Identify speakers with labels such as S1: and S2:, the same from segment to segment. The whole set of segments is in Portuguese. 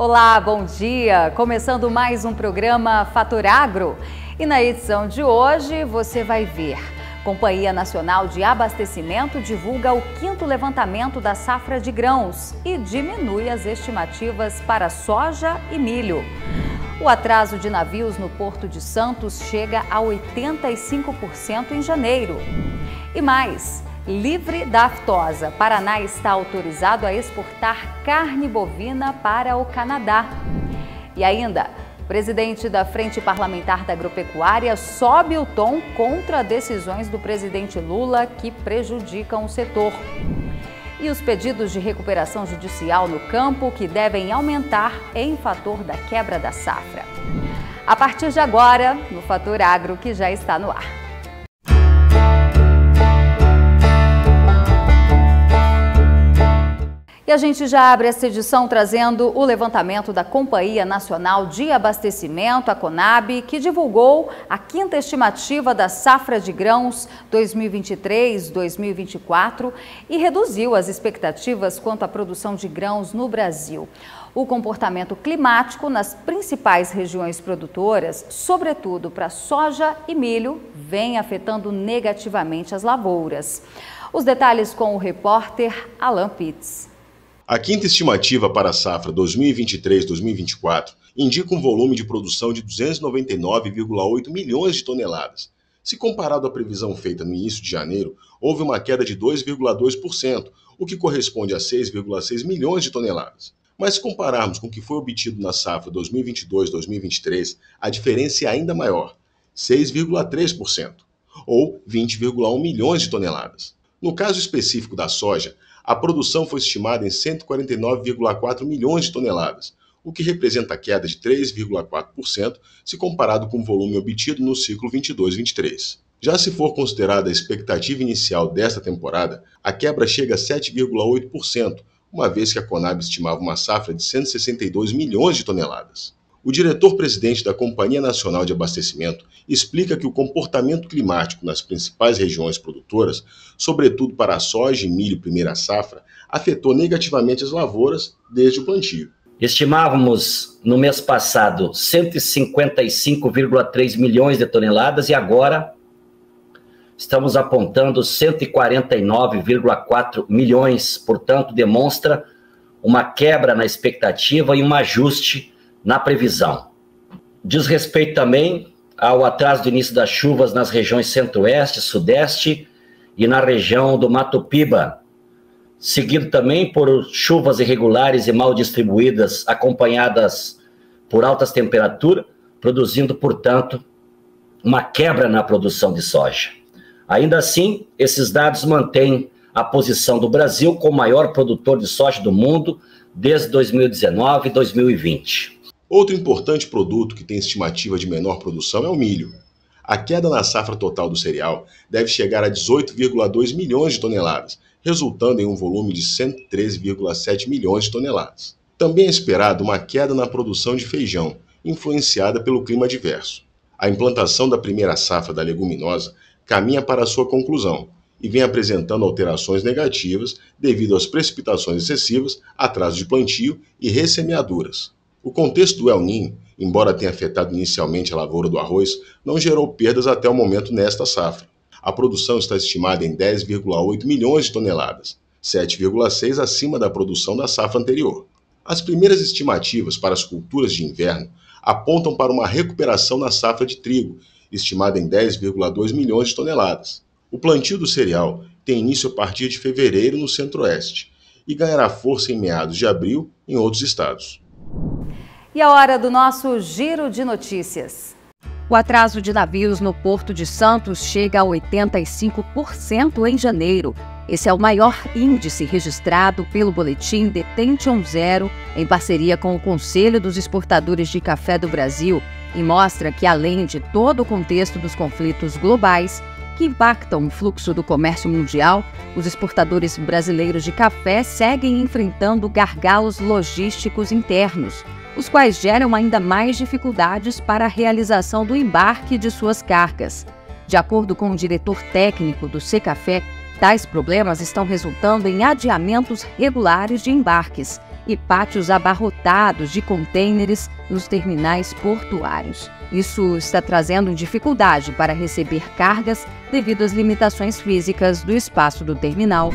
S1: Olá, bom dia! Começando mais um programa Fator Agro. E na edição de hoje você vai ver: Companhia Nacional de Abastecimento divulga o 5º levantamento da safra de grãos e diminui as estimativas para soja e milho. O atraso de navios no Porto de Santos chega a 85% em janeiro. E mais, livre da aftosa, Paraná está autorizado a exportar carne bovina para o Canadá. E ainda, o presidente da Frente Parlamentar da Agropecuária sobe o tom contra decisões do presidente Lula que prejudicam o setor. E os pedidos de recuperação judicial no campo que devem aumentar em fator da quebra da safra. A partir de agora, no Fator Agro, que já está no ar. E a gente já abre essa edição trazendo o levantamento da Companhia Nacional de Abastecimento, a Conab, que divulgou a 5ª estimativa da safra de grãos 2023-2024 e reduziu as expectativas quanto à produção de grãos no Brasil. O comportamento climático nas principais regiões produtoras, sobretudo para soja e milho, vem afetando negativamente as lavouras. Os detalhes com o repórter Alan Pitts.
S2: A 5ª estimativa para a safra 2023-2024 indica um volume de produção de 299,8 milhões de toneladas. Se comparado à previsão feita no início de janeiro, houve uma queda de 2,2%, o que corresponde a 6,6 milhões de toneladas. Mas se compararmos com o que foi obtido na safra 2022-2023, a diferença é ainda maior, 6,3%, ou 20,1 milhões de toneladas. No caso específico da soja, a produção foi estimada em 149,4 milhões de toneladas, o que representa queda de 3,4% se comparado com o volume obtido no ciclo 22-23. Já se for considerada a expectativa inicial desta temporada, a quebra chega a 7,8%, uma vez que a Conab estimava uma safra de 162 milhões de toneladas. O diretor-presidente da Companhia Nacional de Abastecimento explica que o comportamento climático nas principais regiões produtoras, sobretudo para a soja e milho primeira safra, afetou negativamente as lavouras desde o plantio.
S3: Estimávamos no mês passado 155,3 milhões de toneladas e agora estamos apontando 149,4 milhões, portanto demonstra uma quebra na expectativa e um ajuste na previsão. Diz respeito também ao atraso do início das chuvas nas regiões centro-oeste, sudeste e na região do Mato Piba, seguido também por chuvas irregulares e mal distribuídas, acompanhadas por altas temperaturas, produzindo, portanto, uma quebra na produção de soja. Ainda assim, esses dados mantêm a posição do Brasil como maior produtor de soja do mundo desde 2019 e 2020.
S2: Outro importante produto que tem estimativa de menor produção é o milho. A queda na safra total do cereal deve chegar a 18,2 milhões de toneladas, resultando em um volume de 113,7 milhões de toneladas. Também é esperado uma queda na produção de feijão, influenciada pelo clima adverso. A implantação da primeira safra da leguminosa caminha para a sua conclusão e vem apresentando alterações negativas devido às precipitações excessivas, atraso de plantio e ressemeaduras. O contexto do El Niño, embora tenha afetado inicialmente a lavoura do arroz, não gerou perdas até o momento nesta safra. A produção está estimada em 10,8 milhões de toneladas, 7,6 acima da produção da safra anterior. As primeiras estimativas para as culturas de inverno apontam para uma recuperação na safra de trigo, estimada em 10,2 milhões de toneladas. O plantio do cereal tem início a partir de fevereiro no centro-oeste e ganhará força em meados de abril em outros estados.
S1: E a hora do nosso giro de notícias. O atraso de navios no Porto de Santos chega a 85% em janeiro. Esse é o maior índice registrado pelo boletim Detention Zero, em parceria com o Conselho dos Exportadores de Café do Brasil, e mostra que, além de todo o contexto dos conflitos globais que impactam o fluxo do comércio mundial, os exportadores brasileiros de café seguem enfrentando gargalos logísticos internos, os quais geram ainda mais dificuldades para a realização do embarque de suas cargas. De acordo com o diretor técnico do Secafé, tais problemas estão resultando em adiamentos regulares de embarques
S4: e pátios abarrotados de contêineres nos terminais portuários. Isso está trazendo dificuldade para receber cargas devido às limitações físicas do espaço do terminal.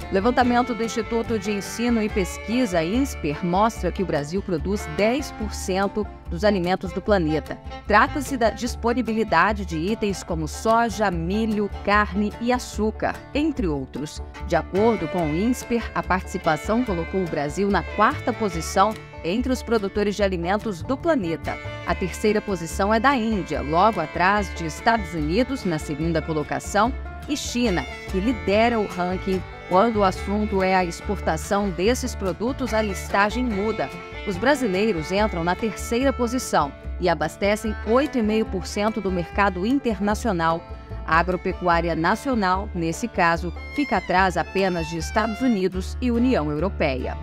S4: O levantamento do Instituto de Ensino e Pesquisa, INSPER, mostra que o Brasil produz 10% dos alimentos do planeta. Trata-se da disponibilidade de itens como soja, milho, carne e açúcar, entre outros. De acordo com o INSPER, a participação colocou o Brasil na 4ª posição entre os produtores de alimentos do planeta. A 3ª posição é da Índia, logo atrás de Estados Unidos, na 2ª colocação, e China, que lidera o ranking. Quando o assunto é a exportação desses produtos, a listagem muda. Os brasileiros entram na 3ª posição e abastecem 8,5% do mercado internacional. A agropecuária nacional, nesse caso, fica atrás apenas de Estados Unidos e União Europeia.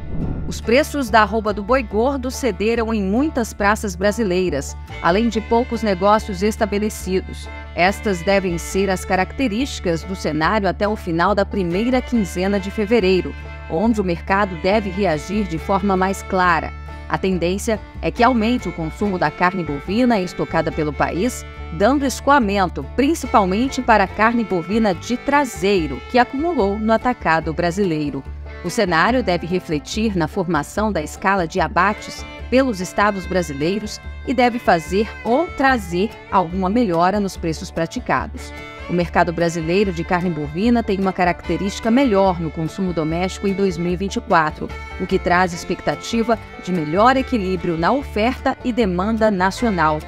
S4: Os preços da arroba do boi gordo cederam em muitas praças brasileiras, além de poucos negócios estabelecidos. Estas devem ser as características do cenário até o final da primeira quinzena de fevereiro, onde o mercado deve reagir de forma mais clara. A tendência é que aumente o consumo da carne bovina estocada pelo país, dando escoamento principalmente para a carne bovina de traseiro, que acumulou no atacado brasileiro. O cenário deve refletir na formação da escala de abates pelos estados brasileiros e deve fazer ou trazer alguma melhora nos preços praticados. O mercado brasileiro de carne bovina tem uma característica melhor no consumo doméstico em 2024, o que traz expectativa de melhor equilíbrio na oferta e demanda nacional.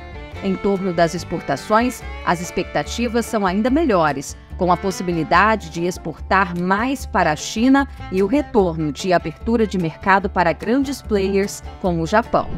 S4: Em torno das exportações, as expectativas são ainda melhores, com a possibilidade de exportar mais para a China e o retorno de abertura de mercado para grandes players como o Japão.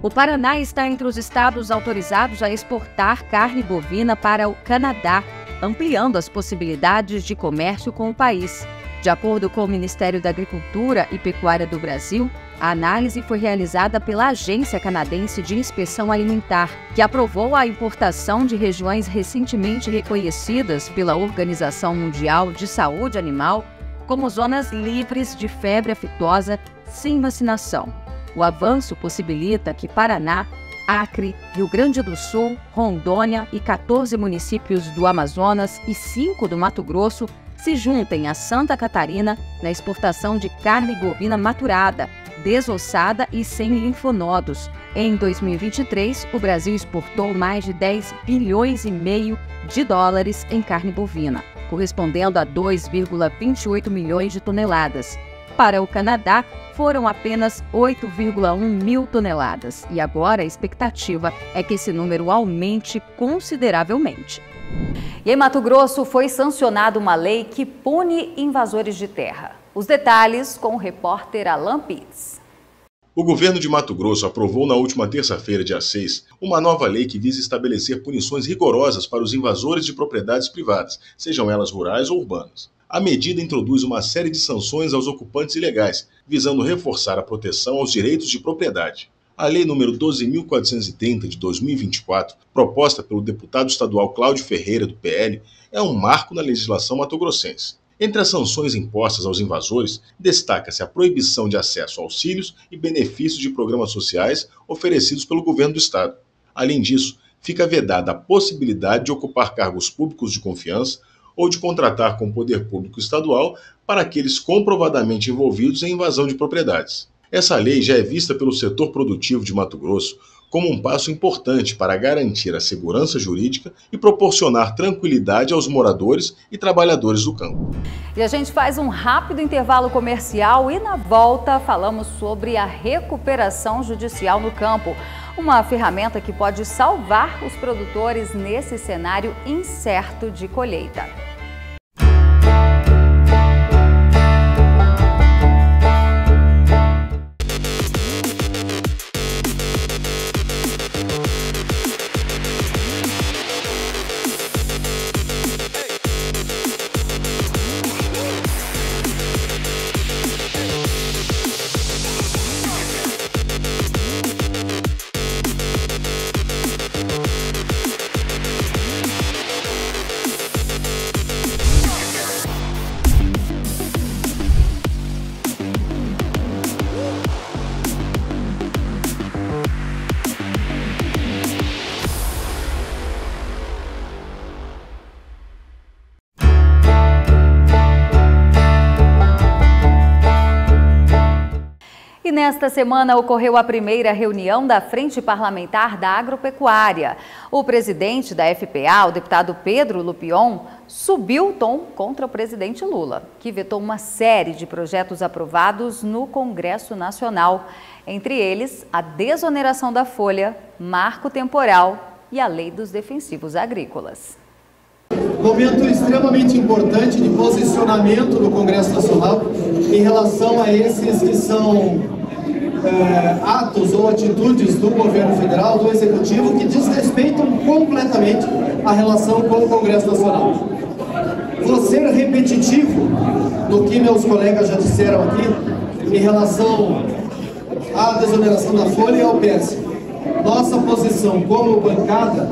S4: O Paraná está entre os estados autorizados a exportar carne bovina para o Canadá, ampliando as possibilidades de comércio com o país. De acordo com o Ministério da Agricultura e Pecuária do Brasil, a análise foi realizada pela Agência Canadense de Inspeção Alimentar, que aprovou a importação de regiões recentemente reconhecidas pela Organização Mundial de Saúde Animal como zonas livres de febre aftosa sem vacinação. O avanço possibilita que Paraná, Acre, Rio Grande do Sul, Rondônia e 14 municípios do Amazonas e 5 do Mato Grosso se juntem a Santa Catarina na exportação de carne bovina maturada, desossada e sem linfonodos. Em 2023, o Brasil exportou mais de 10 bilhões e meio de dólares em carne bovina, correspondendo a 2,28 milhões de toneladas. Para o Canadá, foram apenas 8,1 mil toneladas, e agora a expectativa é que esse número aumente consideravelmente.
S1: E em Mato Grosso foi sancionada uma lei que pune invasores de terra. Os detalhes com o repórter Alan Pitts.
S2: O governo de Mato Grosso aprovou na última terça-feira, dia 6, uma nova lei que visa estabelecer punições rigorosas para os invasores de propriedades privadas, sejam elas rurais ou urbanas. A medida introduz uma série de sanções aos ocupantes ilegais, visando reforçar a proteção aos direitos de propriedade. A Lei nº 12.430 de 2024, proposta pelo deputado estadual Cláudio Ferreira, do PL, é um marco na legislação matogrossense. Entre as sanções impostas aos invasores, destaca-se a proibição de acesso a auxílios e benefícios de programas sociais oferecidos pelo governo do estado. Além disso, fica vedada a possibilidade de ocupar cargos públicos de confiança ou de contratar com o poder público estadual para aqueles comprovadamente envolvidos em invasão de propriedades. Essa lei já é vista pelo setor produtivo de Mato Grosso como um passo importante para garantir a segurança jurídica e proporcionar tranquilidade aos moradores e trabalhadores do campo.
S1: E a gente faz um rápido intervalo comercial e na volta falamos sobre a recuperação judicial no campo, uma ferramenta que pode salvar os produtores nesse cenário incerto de colheita. nesta semana ocorreu a primeira reunião da Frente Parlamentar da Agropecuária. O presidente da FPA, o deputado Pedro Lupion, subiu o tom contra o presidente Lula, que vetou uma série de projetos aprovados no Congresso Nacional. Entre eles, a desoneração da folha, marco temporal e a lei dos defensivos agrícolas.
S5: Momento extremamente importante de posicionamento no Congresso Nacional em relação a esses que são atos ou atitudes do governo federal, do executivo, que desrespeitam completamente a relação com o Congresso Nacional. Vou ser repetitivo no que meus colegas já disseram aqui em relação à desoneração da folha e ao PES. Nossa posição como bancada,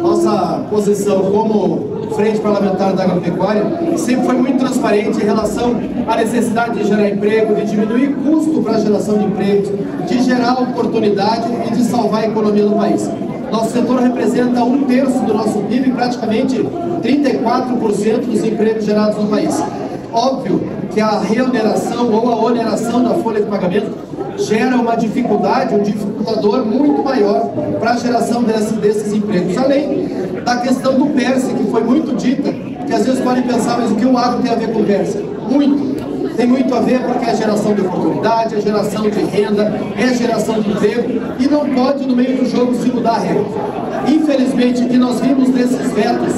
S5: nossa posição como Frente Parlamentar da Agropecuária sempre foi muito transparente em relação à necessidade de gerar emprego, de diminuir custo para a geração de empregos, de gerar oportunidade e de salvar a economia do país. Nosso setor representa 1/3 do nosso PIB e praticamente 34% dos empregos gerados no país. Óbvio que a reoneração ou a oneração da folha de pagamento gera uma dificuldade, um dificultador muito maior para a geração desses empregos. Além da questão do PERSE, que foi muito dita, que às vezes podem pensar, mas o que o agro tem a ver com o PERSE? Muito. Tem muito a ver porque é geração de oportunidade, é geração de renda, é geração de emprego e não pode no meio do jogo se mudar a regra. Infelizmente, o que nós vimos nesses vetos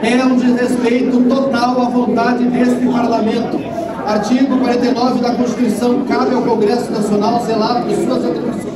S5: é um desrespeito total à vontade deste parlamento. Artigo 49 da Constituição, cabe ao Congresso Nacional zelar por suas atribuições.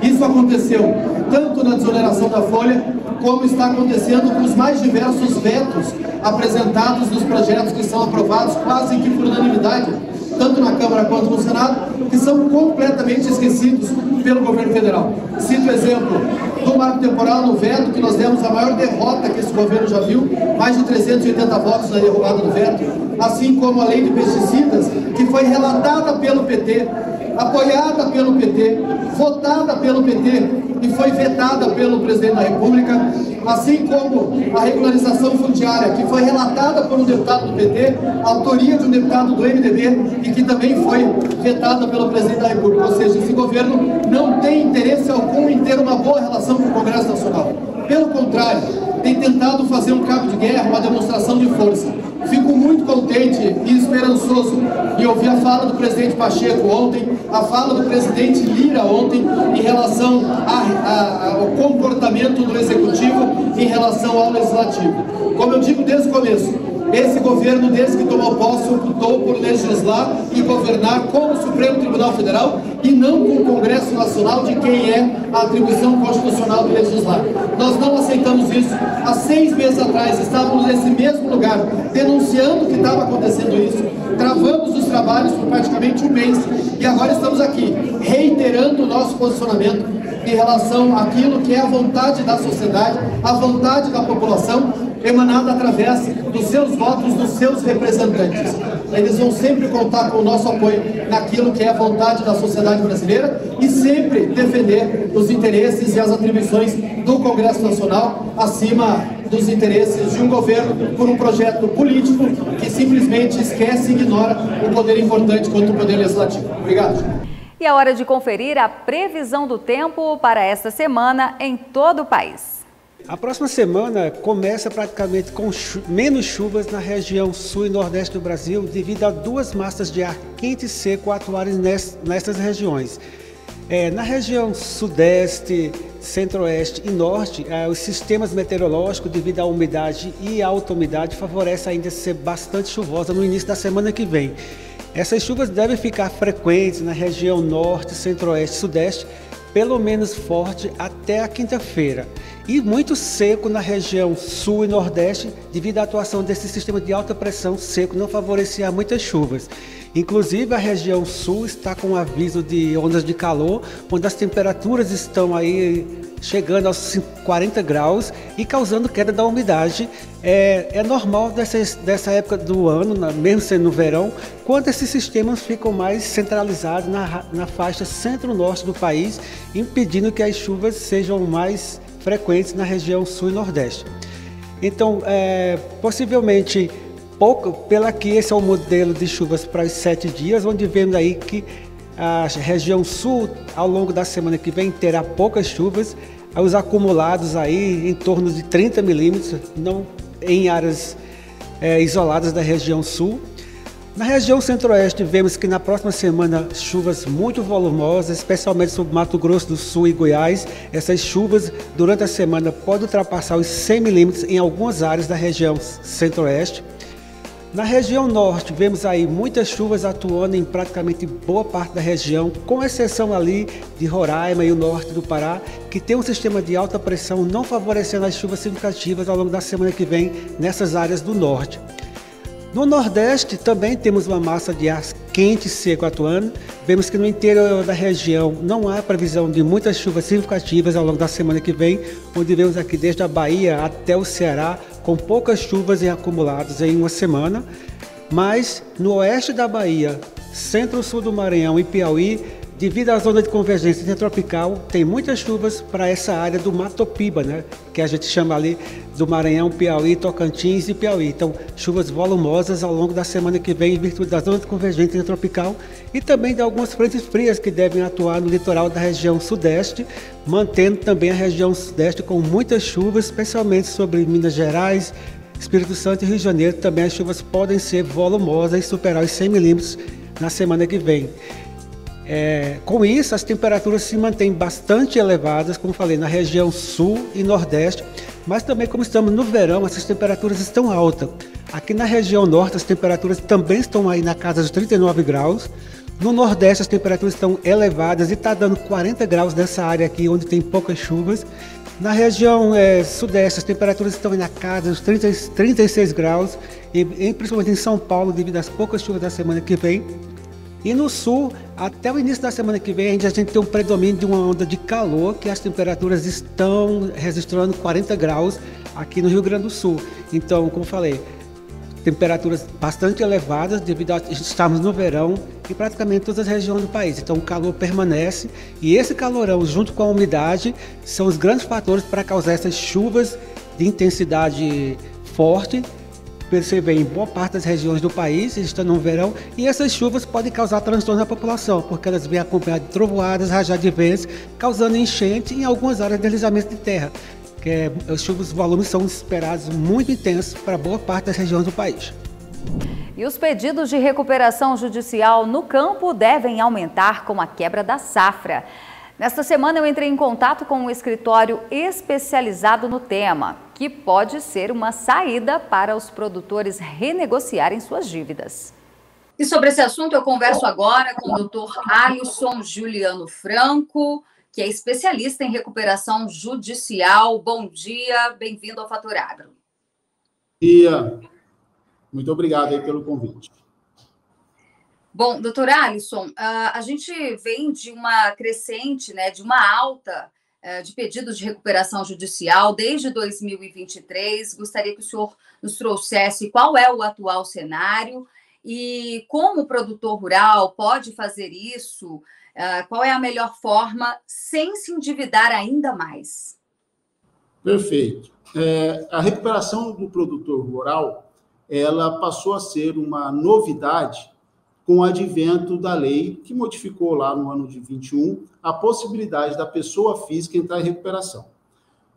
S5: Isso aconteceu tanto na desoneração da folha, como está acontecendo com os mais diversos vetos apresentados nos projetos que são aprovados quase que por unanimidade, tanto na Câmara quanto no Senado, que são completamente esquecidos pelo governo federal. Cito o exemplo do marco temporal no veto, que nós demos a maior derrota que esse governo já viu, mais de 380 votos na derrubada do veto, assim como a lei de pesticidas, que foi relatada pelo PT, apoiada pelo PT, votada pelo PT e foi vetada pelo presidente da República, assim como a regularização fundiária, que foi relatada por um deputado do PT, autoria de um deputado do MDB e que também foi vetada pelo presidente da República. Ou seja, esse governo não tem interesse algum em ter uma boa relação com o Congresso Nacional. Pelo contrário, tem tentado fazer um cabo de guerra, uma demonstração de força. Fico muito contente e esperançoso em ouvir a fala do presidente Pacheco ontem, a fala do presidente Lira ontem, em relação ao comportamento do Executivo em relação ao Legislativo. Como eu digo desde o começo, esse governo, desde que tomou posse, optou por legislar e governar com o Supremo Tribunal Federal e não com o Congresso Nacional, de quem é a atribuição constitucional de legislar. Nós não aceitamos isso. Há 6 meses atrás estávamos nesse mesmo lugar, denunciando que estava acontecendo isso. Travamos os trabalhos por praticamente 1 mês e agora estamos aqui, reiterando o nosso posicionamento em relação àquilo que é a vontade da sociedade, a vontade da população, emanada através dos seus votos, dos seus representantes. Eles vão sempre contar com o nosso apoio naquilo que é a vontade da sociedade brasileira e sempre defender os interesses e as atribuições do Congresso Nacional acima dos interesses de um governo por um projeto político que simplesmente esquece e ignora o poder importante quanto o poder legislativo. Obrigado.
S1: E é hora de conferir a previsão do tempo para esta semana em todo o país.
S6: A próxima semana começa praticamente com menos chuvas na região sul e nordeste do Brasil devido a 2 massas de ar quente e seco atuarem nestas regiões. Na região sudeste, centro-oeste e norte, os sistemas meteorológicos, devido à umidade e alta umidade, favorecem ainda ser bastante chuvosa no início da semana que vem. Essas chuvas devem ficar frequentes na região norte, centro-oeste e sudeste, pelo menos forte até a quinta-feira. E muito seco na região sul e nordeste, devido à atuação desse sistema de alta pressão seco, não favorecia muitas chuvas. Inclusive, a região sul está com aviso de ondas de calor, onde as temperaturas estão aí chegando aos 40 graus e causando queda da umidade. É normal dessa época do ano, mesmo sendo no verão, quando esses sistemas ficam mais centralizados na faixa centro-norte do país, impedindo que as chuvas sejam mais frequentes na região sul e nordeste. Então, possivelmente, pela que esse é o modelo de chuvas para os 7 dias, onde vemos aí que A região sul, ao longo da semana que vem, terá poucas chuvas, os acumulados aí em torno de 30 milímetros, não em áreas isoladas da região sul. Na região centro-oeste, vemos que na próxima semana chuvas muito volumosas, especialmente sobre Mato Grosso do Sul e Goiás. Essas chuvas, durante a semana, podem ultrapassar os 100 milímetros em algumas áreas da região centro-oeste. Na região norte, vemos aí muitas chuvas atuando em praticamente boa parte da região, com exceção ali de Roraima e o norte do Pará, que tem um sistema de alta pressão não favorecendo as chuvas significativas ao longo da semana que vem nessas áreas do norte. No Nordeste também temos uma massa de ar quente e seco atuando. Vemos que no interior da região não há previsão de muitas chuvas significativas ao longo da semana que vem, onde vemos aqui desde a Bahia até o Ceará, com poucas chuvas em acumulados em uma semana. Mas no oeste da Bahia, centro-sul do Maranhão e Piauí, devido à zona de convergência intertropical, tem muitas chuvas para essa área do Matopiba, né? Que a gente chama ali do Maranhão, Piauí, Tocantins e Piauí. Então, chuvas volumosas ao longo da semana que vem, em virtude da zona de convergência intertropical e também de algumas frentes frias que devem atuar no litoral da região sudeste, mantendo também a região sudeste com muitas chuvas, especialmente sobre Minas Gerais, Espírito Santo e Rio de Janeiro. Também as chuvas podem ser volumosas e superar os 100 milímetros na semana que vem. Com isso, as temperaturas se mantêm bastante elevadas, como falei, na região sul e nordeste, mas também como estamos no verão, essas temperaturas estão altas. Aqui na região norte, as temperaturas também estão aí na casa dos 39 graus. No nordeste, as temperaturas estão elevadas e está dando 40 graus nessa área aqui, onde tem poucas chuvas. Na região sudeste, as temperaturas estão aí na casa dos 36 graus, e principalmente em São Paulo, devido às poucas chuvas da semana que vem. E no sul, até o início da semana que vem, a gente tem um predomínio de uma onda de calor, que as temperaturas estão registrando 40 graus aqui no Rio Grande do Sul. Então, como falei, temperaturas bastante elevadas devido a estarmos no verão em praticamente todas as regiões do país. Então, o calor permanece e esse calorão, junto com a umidade, são os grandes fatores para causar essas chuvas de intensidade forte. Você vê em boa parte das regiões do país, estando no verão, e essas chuvas podem causar transtorno na população, porque elas vêm acompanhadas de trovoadas, rajadas de ventos, causando enchente em algumas áreas de deslizamento de terra. As chuvas, os volumes são esperados muito intensos para boa parte das regiões do país.
S1: E os pedidos de recuperação judicial no campo devem aumentar com a quebra da safra. Nesta semana eu entrei em contato com um escritório especializado no tema, que pode ser uma saída para os produtores renegociarem suas dívidas. E sobre esse assunto eu converso agora com o Dr. Alisson Juliano Franco, que é especialista em recuperação judicial. Bom dia, bem-vindo ao Fator Agro.
S7: Bom dia, muito obrigado aí pelo convite.
S1: Bom, doutor Alisson, a gente vem de uma crescente, né, de uma alta de pedidos de recuperação judicial desde 2023. Gostaria que o senhor nos trouxesse qual é o atual cenário e como o produtor rural pode fazer isso, qual é a melhor forma sem se endividar ainda mais.
S7: Perfeito. A recuperação do produtor rural, ela passou a ser uma novidade com o advento da lei que modificou lá no ano de 21 a possibilidade da pessoa física entrar em recuperação.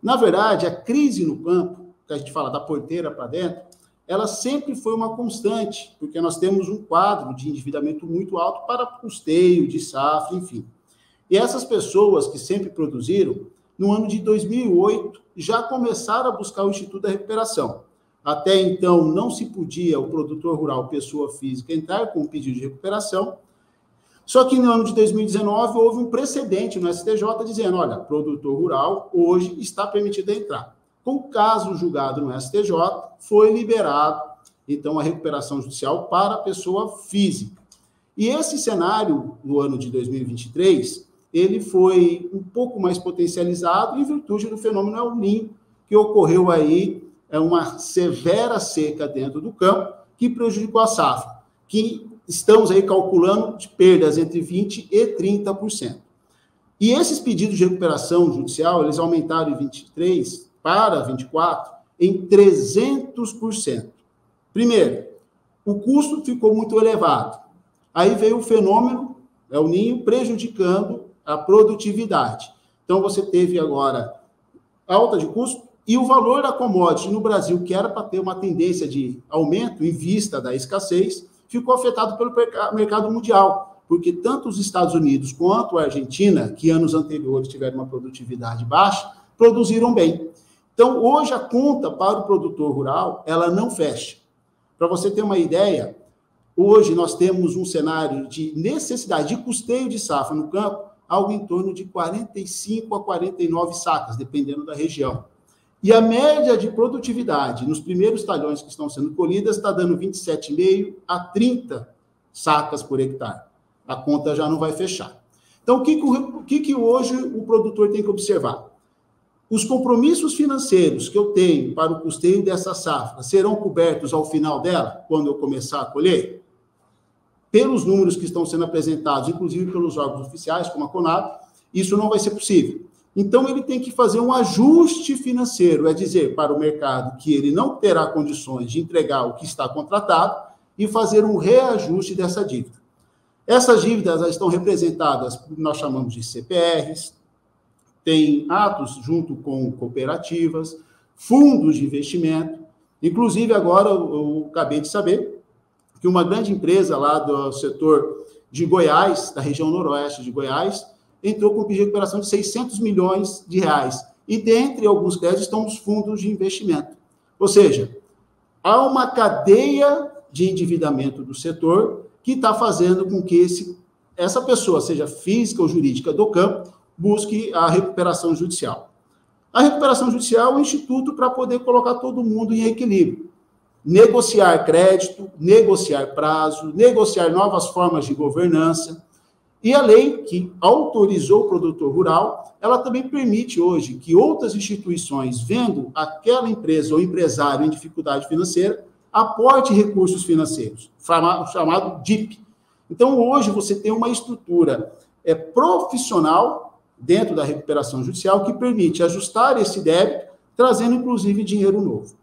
S7: Na verdade, a crise no campo, que a gente fala da porteira para dentro, ela sempre foi uma constante, porque nós temos um quadro de endividamento muito alto para custeio, de safra, enfim. E essas pessoas que sempre produziram, no ano de 2008, já começaram a buscar o Instituto da Recuperação. Até então, não se podia o produtor rural, pessoa física, entrar com um pedido de recuperação. Só que no ano de 2019, houve um precedente no STJ dizendo, olha, produtor rural hoje está permitido entrar. Com o caso julgado no STJ, foi liberado, então, a recuperação judicial para a pessoa física. E esse cenário, no ano de 2023, ele foi um pouco mais potencializado em virtude do fenômeno El Niño, que ocorreu aí, uma severa seca dentro do campo que prejudicou a safra, que estamos aí calculando de perdas entre 20% e 30%. E esses pedidos de recuperação judicial, eles aumentaram em 23 para 24 em 300%. Primeiro, o custo ficou muito elevado. Aí veio o fenômeno É o ninho prejudicando a produtividade. Então, você teve agora alta de custo e o valor da commodity no Brasil, que era para ter uma tendência de aumento em vista da escassez, ficou afetado pelo mercado mundial, porque tanto os Estados Unidos quanto a Argentina, que anos anteriores tiveram uma produtividade baixa, produziram bem. Então, hoje a conta para o produtor rural, ela não fecha. Para você ter uma ideia, hoje nós temos um cenário de necessidade de custeio de safra no campo, algo em torno de 45 a 49 sacas, dependendo da região. E a média de produtividade nos primeiros talhões que estão sendo colhidas está dando 27,5 a 30 sacas por hectare. A conta já não vai fechar. Então, o que hoje o produtor tem que observar? Os compromissos financeiros que eu tenho para o custeio dessa safra serão cobertos ao final dela, quando eu começar a colher? Pelos números que estão sendo apresentados, inclusive pelos órgãos oficiais, como a Conab, isso não vai ser possível. Então, ele tem que fazer um ajuste financeiro, é dizer, para o mercado que ele não terá condições de entregar o que está contratado e fazer um reajuste dessa dívida. Essas dívidas estão representadas, nós chamamos de CPRs, tem atos junto com cooperativas, fundos de investimento. Inclusive, agora, eu acabei de saber que uma grande empresa lá do setor de Goiás, da região noroeste de Goiás, entrou com um pedido de recuperação de 600 milhões de reais. E dentre alguns créditos estão os fundos de investimento. Ou seja, há uma cadeia de endividamento do setor que está fazendo com que essa pessoa, seja física ou jurídica do campo, busque a recuperação judicial. A recuperação judicial é um instituto para poder colocar todo mundo em equilíbrio. Negociar crédito, negociar prazo, negociar novas formas de governança. E a lei que autorizou o produtor rural, ela também permite hoje que outras instituições, vendo aquela empresa ou empresário em dificuldade financeira, aporte recursos financeiros, chamado DIP. Então, hoje, você tem uma estrutura profissional dentro da recuperação judicial que permite ajustar esse débito, trazendo, inclusive, dinheiro novo.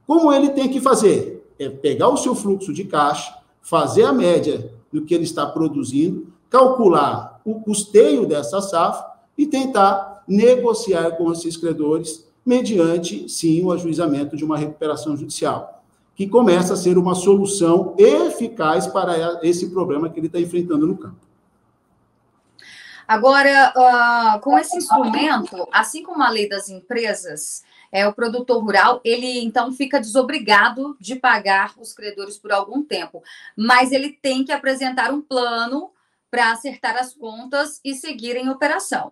S7: Como ele tem que fazer? É pegar o seu fluxo de caixa, fazer a média do que ele está produzindo, calcular o custeio dessa safra e tentar negociar com esses credores mediante, sim, o ajuizamento de uma recuperação judicial, que começa a ser uma solução eficaz para esse problema que ele está enfrentando no campo.
S1: Agora, com esse instrumento, assim como a lei das empresas, o produtor rural, ele então fica desobrigado de pagar os credores por algum tempo, mas ele tem que apresentar um plano para acertar as contas e seguir em operação.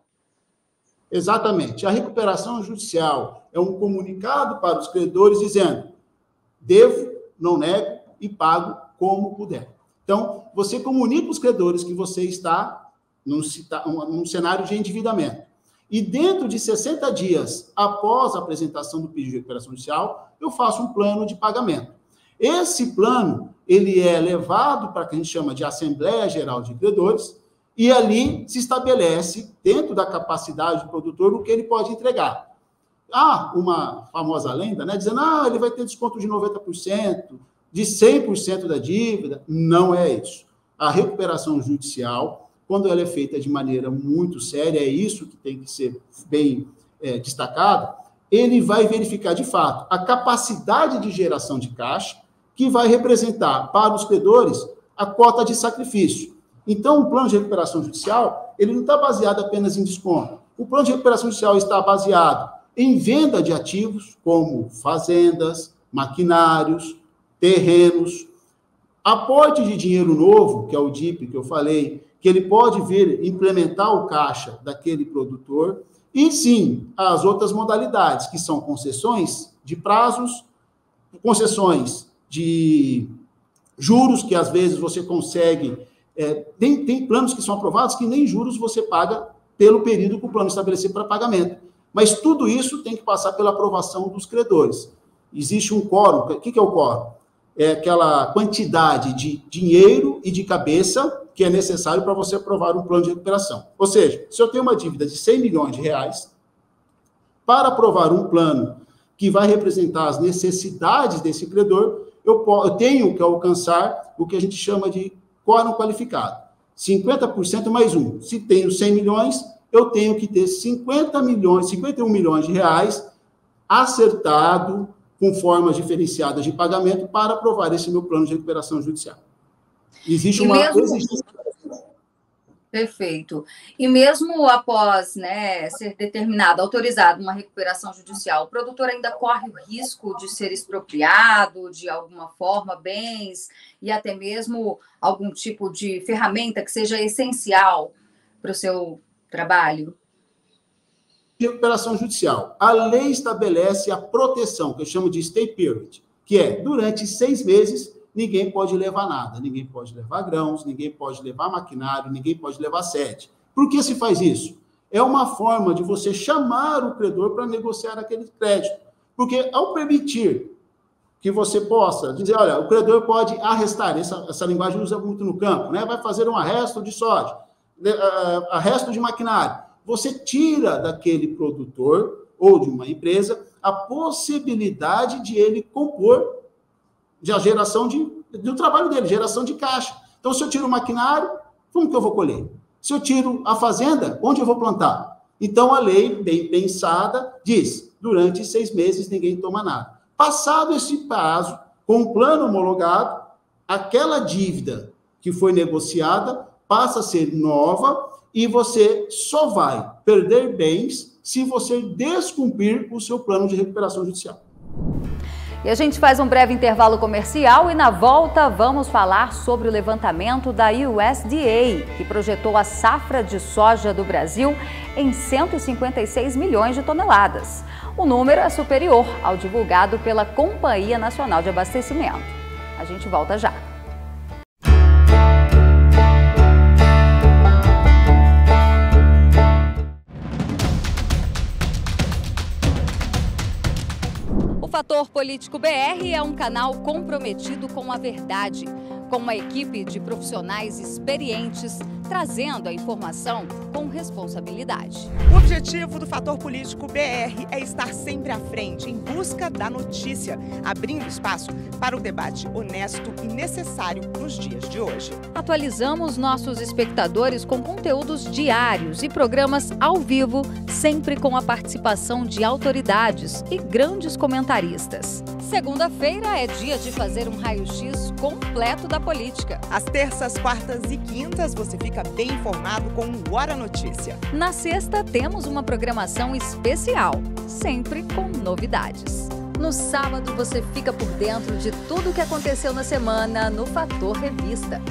S7: Exatamente. A recuperação judicial é um comunicado para os credores dizendo: devo, não nego e pago como puder. Então, você comunica os credores que você está num cenário de endividamento. E dentro de 60 dias após a apresentação do pedido de recuperação judicial, eu faço um plano de pagamento. Esse plano, ele é levado para o que a gente chama de Assembleia Geral de Credores, e ali se estabelece, dentro da capacidade do produtor, o que ele pode entregar. Há uma famosa lenda, né, dizendo, ele vai ter desconto de 90%, de 100% da dívida. Não é isso. A recuperação judicial, quando ela é feita de maneira muito séria, é isso que tem que ser bem destacado, ele vai verificar, de fato, a capacidade de geração de caixa, que vai representar para os credores a cota de sacrifício. Então, o plano de recuperação judicial, ele não está baseado apenas em desconto. O plano de recuperação judicial está baseado em venda de ativos, como fazendas, maquinários, terrenos, aporte de dinheiro novo, que é o DIP que eu falei, que ele pode vir implementar o caixa daquele produtor, e sim, as outras modalidades, que são concessões de prazos, concessões de juros, que às vezes você consegue, tem planos que são aprovados que nem juros você paga pelo período que o plano estabelecido para pagamento. Mas tudo isso tem que passar pela aprovação dos credores. Existe um quórum. O que é o quórum? É aquela quantidade de dinheiro e de cabeça que é necessário para você aprovar um plano de recuperação. Ou seja, se eu tenho uma dívida de 100 milhões de reais, para aprovar um plano que vai representar as necessidades desse credor, eu tenho que alcançar o que a gente chama de quórum qualificado. 50% mais 1. Se tenho 100 milhões, eu tenho que ter 51 milhões de reais acertado com formas diferenciadas de pagamento para aprovar esse meu plano de recuperação judicial. Existe uma exigência.
S8: Perfeito. E mesmo após, né, ser determinada, autorizada uma recuperação judicial, o produtor ainda corre o risco de ser expropriado de alguma forma, bens e até mesmo algum tipo de ferramenta que seja essencial para o seu trabalho?
S7: Recuperação judicial. A lei estabelece a proteção, que eu chamo de stay period, que é, durante 6 meses, ninguém pode levar nada, ninguém pode levar grãos, ninguém pode levar maquinário, ninguém pode levar sede. Por que se faz isso? É uma forma de você chamar o credor para negociar aquele crédito. Porque ao permitir que você possa dizer, olha, o credor pode arrestar, essa linguagem usa muito no campo, né? Vai fazer um arresto de soja, arresto de maquinário. Você tira daquele produtor ou de uma empresa a possibilidade de ele compor a geração do trabalho dele, geração de caixa. Então, se eu tiro o maquinário, como que eu vou colher? Se eu tiro a fazenda, onde eu vou plantar? Então, a lei, bem pensada, diz, durante 6 meses ninguém toma nada. Passado esse prazo, com o plano homologado, aquela dívida que foi negociada passa a ser nova e você só vai perder bens se você descumprir o seu plano de recuperação judicial.
S1: E a gente faz um breve intervalo comercial e na volta vamos falar sobre o levantamento da USDA, que projetou a safra de soja do Brasil em 156 milhões de toneladas. O número é superior ao divulgado pela Companhia Nacional de Abastecimento. A gente volta já. O Fator Político BR é um canal comprometido com a verdade, com uma equipe de profissionais experientes, trazendo a informação com responsabilidade.
S9: O objetivo do Fator Político BR é estar sempre à frente, em busca da notícia, abrindo espaço para o debate honesto e necessário nos dias de hoje.
S1: Atualizamos nossos espectadores com conteúdos diários e programas ao vivo, sempre com a participação de autoridades e grandes comentaristas. Segunda-feira é dia de fazer um raio-x completo da política.
S9: Às terças, quartas e quintas você fica bem informado com o Hora Notícia.
S1: Na sexta temos uma programação especial, sempre com novidades. No sábado você fica por dentro de tudo o que aconteceu na semana no Fator Revista.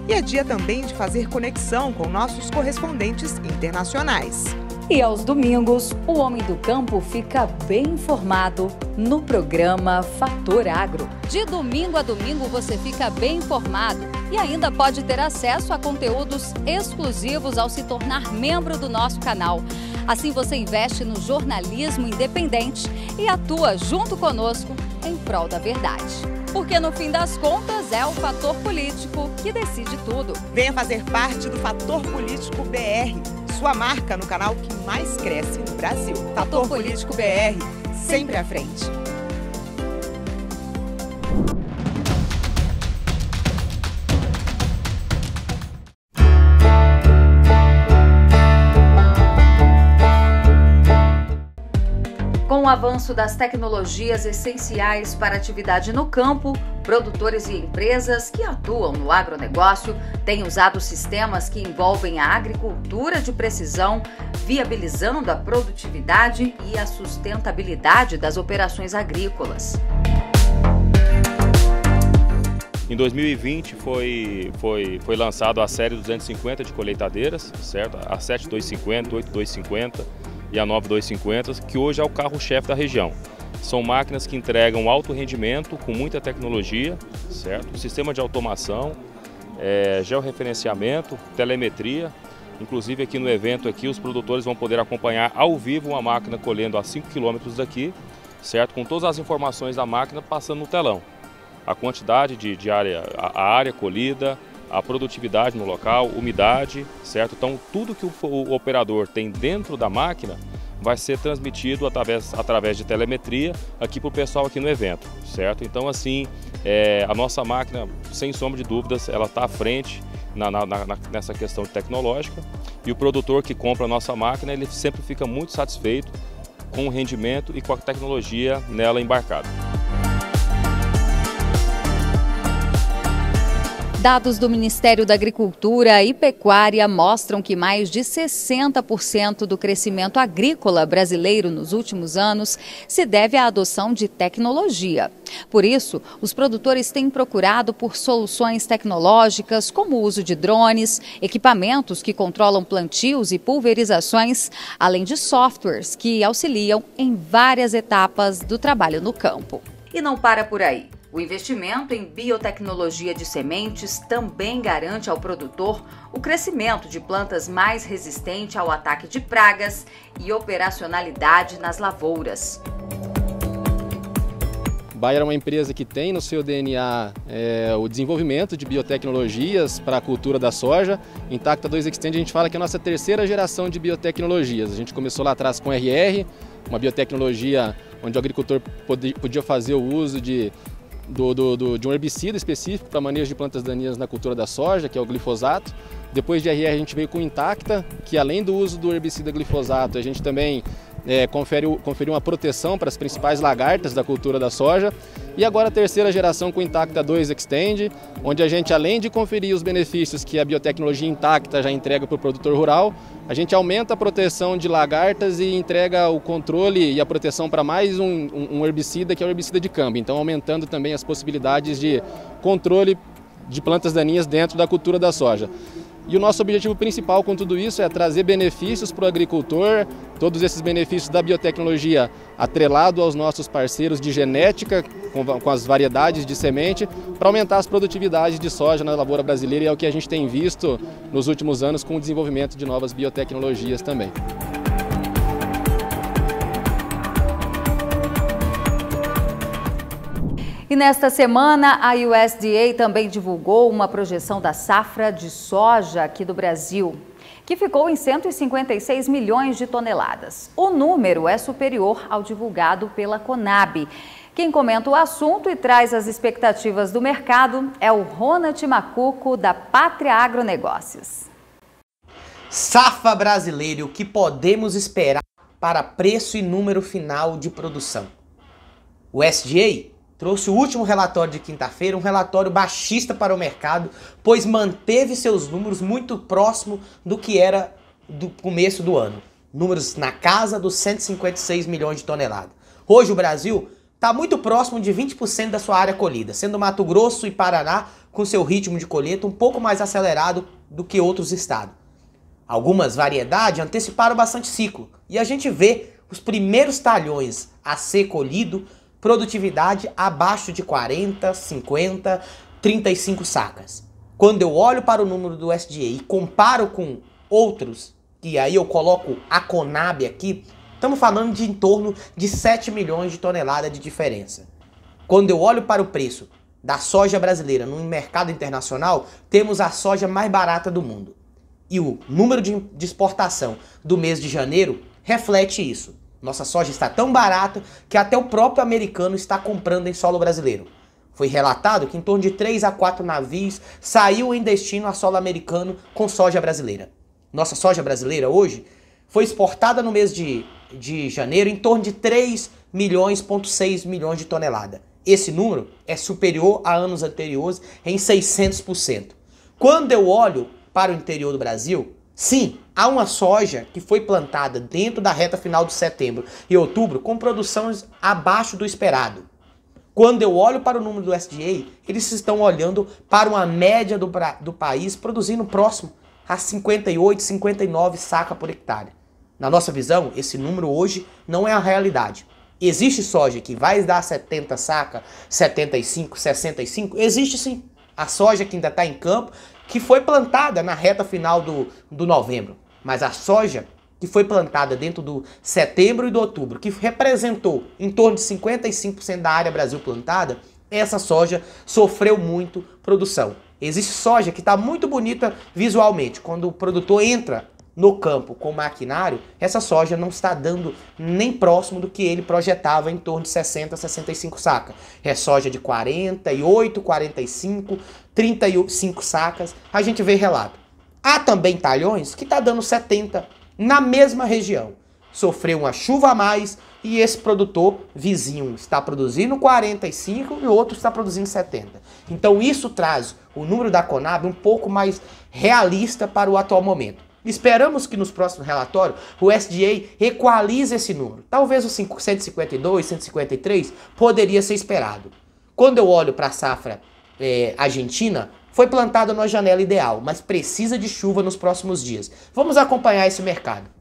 S9: E é dia também de fazer conexão com nossos correspondentes internacionais.
S1: E aos domingos, o homem do campo fica bem informado no programa Fator Agro. De domingo a domingo você fica bem informado e ainda pode ter acesso a conteúdos exclusivos ao se tornar membro do nosso canal. Assim você investe no jornalismo independente e atua junto conosco em prol da verdade. Porque no fim das contas é o Fator Político que decide tudo.
S9: Venha fazer parte do Fator Político BR. Sua marca no canal que mais cresce no Brasil. Fator Político BR, sempre à frente.
S1: Com o avanço das tecnologias essenciais para a atividade no campo, produtores e empresas que atuam no agronegócio têm usado sistemas que envolvem a agricultura de precisão, viabilizando a produtividade e a sustentabilidade das operações agrícolas.
S10: Em 2020 foi lançado a série 250 de colheitadeiras, certo? A 7250, 8250 e a 9250, que hoje é o carro-chefe da região. São máquinas que entregam alto rendimento com muita tecnologia, certo? Sistema de automação, georreferenciamento, telemetria. Inclusive aqui no evento aqui, os produtores vão poder acompanhar ao vivo uma máquina colhendo a 5 km daqui, certo? Com todas as informações da máquina passando no telão. A quantidade de área, a área colhida, a produtividade no local, umidade, certo? Então tudo que o operador tem dentro da máquina vai ser transmitido através de telemetria aqui para o pessoal aqui no evento, certo? Então assim, a nossa máquina, sem sombra de dúvidas, ela está à frente nessa questão tecnológica, e o produtor que compra a nossa máquina, ele sempre fica muito satisfeito com o rendimento e com a tecnologia nela embarcada.
S1: Dados do Ministério da Agricultura e Pecuária mostram que mais de 60% do crescimento agrícola brasileiro nos últimos anos se deve à adoção de tecnologia. Por isso, os produtores têm procurado por soluções tecnológicas como o uso de drones, equipamentos que controlam plantios e pulverizações, além de softwares que auxiliam em várias etapas do trabalho no campo. E não para por aí. O investimento em biotecnologia de sementes também garante ao produtor o crescimento de plantas mais resistentes ao ataque de pragas e operacionalidade nas lavouras.
S11: Bayer é uma empresa que tem no seu DNA o desenvolvimento de biotecnologias para a cultura da soja. Intacta 2 Extend, a gente fala que é a nossa terceira geração de biotecnologias. A gente começou lá atrás com RR, uma biotecnologia onde o agricultor podia fazer o uso de um herbicida específico para manejo de plantas daninhas na cultura da soja, que é o glifosato. Depois de RR a gente veio com Intacta, que além do uso do herbicida glifosato, a gente também conferiu uma proteção para as principais lagartas da cultura da soja. E agora a terceira geração com Intacta 2 Extend, onde a gente, além de conferir os benefícios que a biotecnologia Intacta já entrega para o produtor rural, a gente aumenta a proteção de lagartas e entrega o controle e a proteção para mais um herbicida, que é o herbicida de câmbio. Então aumentando também as possibilidades de controle de plantas daninhas dentro da cultura da soja. E o nosso objetivo principal com tudo isso é trazer benefícios para o agricultor, todos esses benefícios da biotecnologia atrelado aos nossos parceiros de genética, com as variedades de semente, para aumentar as produtividades de soja na lavoura brasileira, e é o que a gente tem visto nos últimos anos com o desenvolvimento de novas biotecnologias também.
S1: E nesta semana, a USDA também divulgou uma projeção da safra de soja aqui do Brasil, que ficou em 156 milhões de toneladas. O número é superior ao divulgado pela Conab. Quem comenta o assunto e traz as expectativas do mercado é o Ronald Macuco, da Pátria Agronegócios.
S12: Safra brasileira, o que podemos esperar para preço e número final de produção? O USDA trouxe o último relatório de quinta-feira, um relatório baixista para o mercado, pois manteve seus números muito próximo do que era do começo do ano. Números na casa dos 156 milhões de toneladas. Hoje o Brasil está muito próximo de 20% da sua área colhida, sendo Mato Grosso e Paraná com seu ritmo de colheita um pouco mais acelerado do que outros estados. Algumas variedades anteciparam bastante ciclo e a gente vê os primeiros talhões a ser colhido, produtividade abaixo de 40, 50, 35 sacas. Quando eu olho para o número do USDA e comparo com outros, e aí eu coloco a Conab aqui, estamos falando de em torno de 7 milhões de toneladas de diferença. Quando eu olho para o preço da soja brasileira no mercado internacional, temos a soja mais barata do mundo. E o número de exportação do mês de janeiro reflete isso. Nossa soja está tão barata que até o próprio americano está comprando em solo brasileiro. Foi relatado que em torno de 3 a 4 navios saiu em destino a solo americano com soja brasileira. Nossa soja brasileira hoje foi exportada no mês de janeiro em torno de 3,6 milhões de toneladas. Esse número é superior a anos anteriores em 600%. Quando eu olho para o interior do Brasil, sim, há uma soja que foi plantada dentro da reta final de setembro e outubro com produções abaixo do esperado. Quando eu olho para o número do USDA, eles estão olhando para uma média do país produzindo próximo a 58, 59 sacas por hectare. Na nossa visão, esse número hoje não é a realidade. Existe soja que vai dar 70 sacas, 75, 65? Existe sim. A soja que ainda está em campo, que foi plantada na reta final do novembro. Mas a soja que foi plantada dentro do setembro e do outubro, que representou em torno de 55% da área Brasil plantada, essa soja sofreu muito produção. Existe soja que está muito bonita visualmente. Quando o produtor entra no campo com maquinário, essa soja não está dando nem próximo do que ele projetava, em torno de 60, 65 sacas. É soja de 48, 45, 35 sacas, a gente vê relato. Há também talhões que está dando 70 na mesma região. Sofreu uma chuva a mais e esse produtor vizinho está produzindo 45 e o outro está produzindo 70. Então isso traz o número da Conab um pouco mais realista para o atual momento. Esperamos que nos próximos relatórios o USDA equalize esse número. Talvez o 152, 153 poderia ser esperado. Quando eu olho para a safra argentina, foi plantada numa janela ideal, mas precisa de chuva nos próximos dias. Vamos acompanhar esse mercado.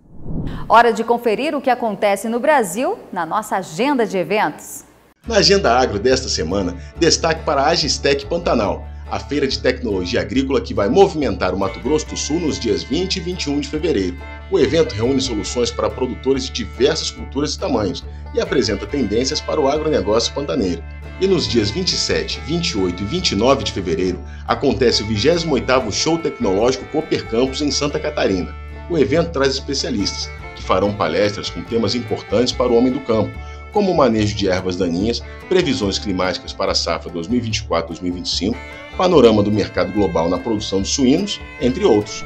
S1: Hora de conferir o que acontece no Brasil na nossa agenda de eventos.
S2: Na Agenda Agro desta semana, destaque para a Agistec Pantanal, a feira de tecnologia agrícola que vai movimentar o Mato Grosso do Sul nos dias 20 e 21 de fevereiro. O evento reúne soluções para produtores de diversas culturas e tamanhos e apresenta tendências para o agronegócio pantaneiro. E nos dias 27, 28 e 29 de fevereiro, acontece o 28º Show Tecnológico Cooper Campus em Santa Catarina. O evento traz especialistas, que farão palestras com temas importantes para o homem do campo, como o manejo de ervas daninhas, previsões climáticas para a safra 2024-2025, panorama do mercado global na produção de suínos, entre outros.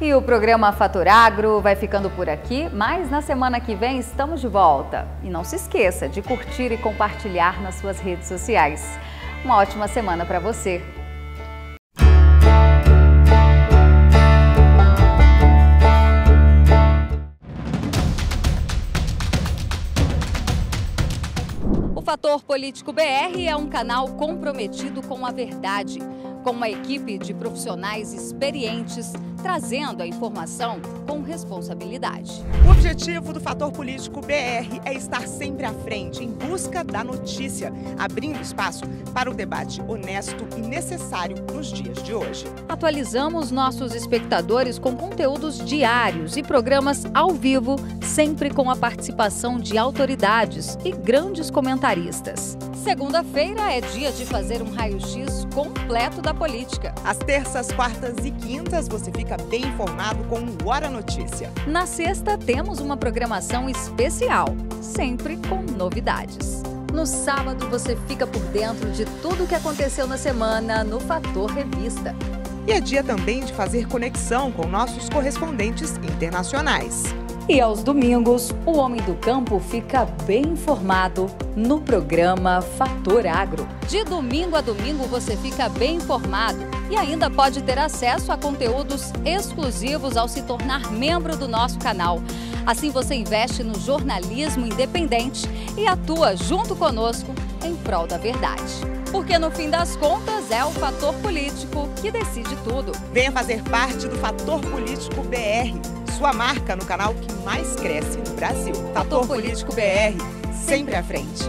S1: E o programa Fator Agro vai ficando por aqui, mas na semana que vem estamos de volta. E não se esqueça de curtir e compartilhar nas suas redes sociais. Uma ótima semana para você! O Fator Político BR é um canal comprometido com a verdade, com uma equipe de profissionais experientes, trazendo a informação com responsabilidade.
S9: O objetivo do Fator Político BR é estar sempre à frente, em busca da notícia, abrindo espaço para o debate honesto e necessário nos dias de hoje.
S1: Atualizamos nossos espectadores com conteúdos diários e programas ao vivo, sempre com a participação de autoridades e grandes comentaristas. Segunda-feira é dia de fazer um raio-x completo da política.
S9: Às terças, quartas e quintas você fica bem informado com o Hora Notícia.
S1: Na sexta temos uma programação especial, sempre com novidades. No sábado você fica por dentro de tudo o que aconteceu na semana no Fator Revista.
S9: E é dia também de fazer conexão com nossos correspondentes internacionais.
S1: E aos domingos, o homem do campo fica bem informado no programa Fator Agro. De domingo a domingo você fica bem informado e ainda pode ter acesso a conteúdos exclusivos ao se tornar membro do nosso canal. Assim você investe no jornalismo independente e atua junto conosco em prol da verdade. Porque no fim das contas é o Fator Político que decide tudo.
S9: Venha fazer parte do Fator Político BR, sua marca no canal que mais cresce no Brasil. Fator Político BR, sempre à frente.